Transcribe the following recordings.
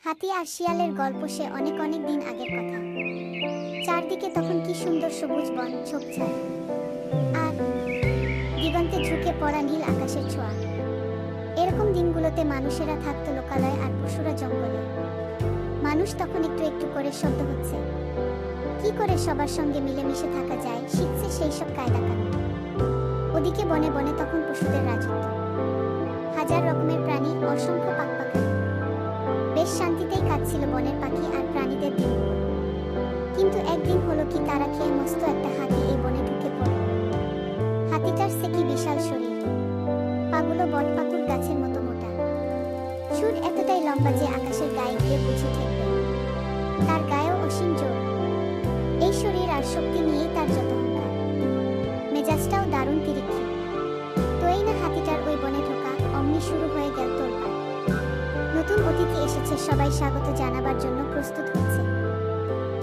হাতি আর শিয়ালের গল্প সে অনেক অনেক দিন আগের কথা। চারদিকে তখন কি সুন্দর সবুজ বন ঝোপঝাড় আর দিগন্তে ঝুঁকে পড়া নীল আকাশের ছোঁয়া। এরকম দিনগুলোতে মানুষেরা থাকতো লোকালয়ে আর পশুরা জঙ্গলে। মানুষ তখন একটু একটু করে শব্দ হচ্ছে, কি করে সবার সঙ্গে মিলেমিশে থাকা যায় শিখছে সেই সব কায়দা কানুন। ওদিকে বনে বনে তখন পশুদের রাজত্ব, হাজার রকমের প্রাণী, অসংখ্য পাখপাখালি। বেশ শান্তিতেই কাটছিল বনের পাখি আর প্রাণীদের দিনগুলো। কিন্তু একদিন হলো কি, তারা খেয়ে মস্ত একটা হাতি এই বনে ঢুকে পড়ল। হাতিটার সে কি বিশাল শরীর, পাগুলো বটপাকুড় গাছের মতো মোটা, সুর এতটাই লম্বা যে আকাশের গায়ে গিয়ে বুঝে ঠেকবে। তার গায়েও অসীম জোর। এই শরীর আর শক্তি নিয়েই তার যত হুঙ্কার, মেজাজটাও দারুণ তিরিক্ষি। তো এই না হাতিটার ওই বনে ঢোকা, অমনি শুরু হয়ে গেল তোলপাড়। নতুন অতিথি এসেছে, সবাই স্বাগত জানাবার জন্য প্রস্তুত হচ্ছে।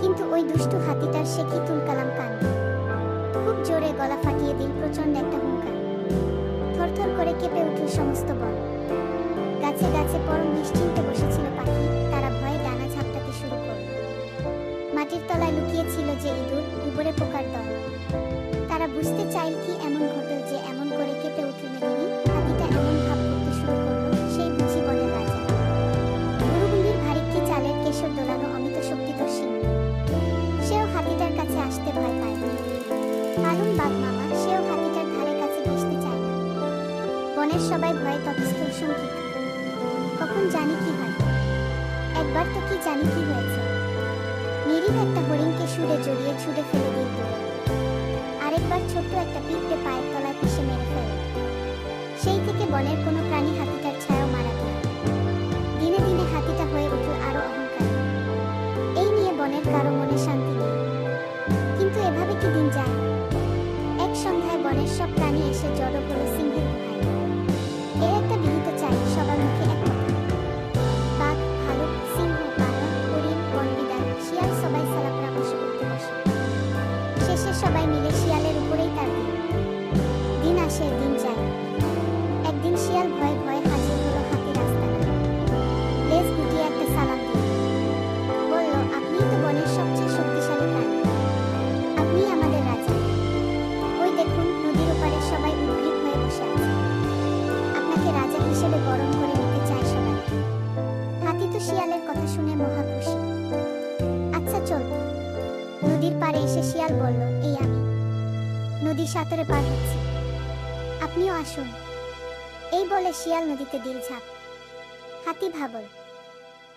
কিন্তু ওই দুষ্টু হাতিটার সে কি তুলকালাম কাণ্ড। খুব জোরে গলা ফাটিয়ে দিল প্রচন্ড একটা হুঙ্কার। থরথর করে কেঁপে উঠল সমস্ত বন। গাছে গাছে পরম নিশ্চিন্তে বসেছিল পাখি, তারা ভয়ে ডানা ঝাপটাতে শুরু করল। মাটির তলায় লুকিয়েছিল যে ইঁদুর, গোবরে পোকার দল। তারা বুঝতে চাইল কি এমন ঘটল যে এমন করে কেঁপে উঠল মেদিনী। হাতিটা এমন ভাব করতে শুরু করলো, সেই বুঝি বনের রাজা। গুরুগুন্ডির ভারী কি চালের কেশর দোলানো অমিত শক্তিধর সিংহ। সেও হাতিটার কাছে আসতে ভয় পায়। হারুন বাঘ মামা, সেও হাতিটার ধারে কাছে ঘেঁষতে চায় না। বনের সবাই ভয়ে তপস্থ শঙ্কিত, কখন জানি কি হয়। একবার তো কি জানি কি হয়েছে, নিরীহ একটা হরিণকে সুরে জড়িয়ে ছুঁড়ে ফেলে দিল দূরে। আরেকবার ছোট্ট একটা পিঁপড়ে পায়ের তলায় পিষে মেরে ফেলে। সেই থেকে বনের কোনো প্রাণী হাতিটার ছায়াও মারাতে না। দিনে দিনে হাতিটা হয়ে উঠল আরো অহংকারী। এই নিয়ে বনের কারো মনে শান্তি নেই। কিন্তু এভাবে কি দিন যায়। এক সন্ধ্যায় বনের সব প্রাণী এসে জড়ো হলো সিংহের গুহায়। এর একটা বিহিত চাই, সবার মুখে এক কথা। বাঘ, ভালুক, সিংহ, বানর, হরিণ, বনবিড়াল, শিয়াল সবাই সালা পরামর্শ করতে বসে। শেষে সবাই মিলে শিয়ালের উপরেই তার দিন। দিন আসে দিন যায়। একদিন শিয়াল ভয়ে ভয়ে হাজির হলো হাতির আস্তানায়। লেজ গুটিয়ে একটা সালাম দিল। বলল, আপনিই তো বনের সবচেয়ে শক্তিশালী প্রাণী, আপনিই আমাদের রাজা। ওই দেখুন, নদীর ওপারে সবাই উদ্গ্রীব হয়ে বসে আছে। আপনাকে রাজা হিসেবে বরণ করে নিতে চায় সবাই। হাতি তো শিয়ালের কথা শুনে মহা খুশি। আচ্ছা চল। নদীর পাড়ে এসে শিয়াল বলল, এই আমি নদী সাঁতরে পার হচ্ছি, আপনিও আসুন। এই বলে শিয়াল নদীতে দিল ঝাঁপ। হাতি ভাবল,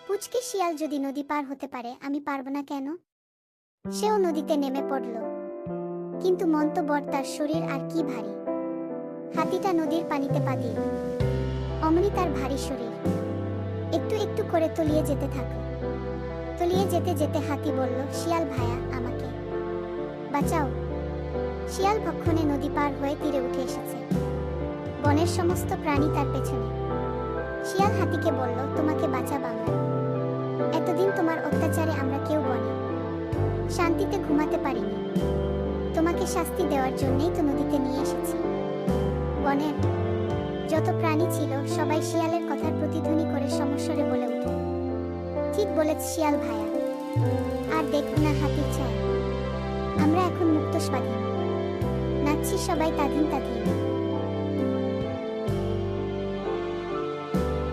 পুচকে শিয়াল যদি নদী পার হতে পারে, আমি পারব না কেন? সেও নদীতে নেমে পড়ল। কিন্তু মন তো বড়, তার শরীর আর কি ভারী। হাতিটা নদীর পানিতে পা দিল। অমনি তার ভারী শরীর একটু একটু করে তলিয়ে যেতে থাকল। তলিয়ে যেতে যেতে হাতি বলল, শিয়াল ভায়া, আমাকে বাঁচাও। শিয়াল ভক্ষণে নদী পার হয়ে তীরে উঠে এসেছে। বনের সমস্ত প্রাণী তার পেছনে। শিয়াল হাতিকে বলল, তোমাকে বাঁচাব আমরা। এতদিন তোমার অত্যাচারে আমরা কেউ বনে শান্তিতে ঘুমাতে পারিনি। তোমাকে শাস্তি দেওয়ার জন্যই তো নদীতে নিয়ে এসেছি। বনের যত প্রাণী ছিল সবাই শিয়ালের কথার প্রতিধ্বনি করে সমস্বরে বলে উঠল, ঠিক বলেছ শিয়াল ভায়া। আর দেখো না হাতির ছায়া, আমরা এখন মুক্ত স্বাধীন, নাচছি সবাই তাধিন তাধিন।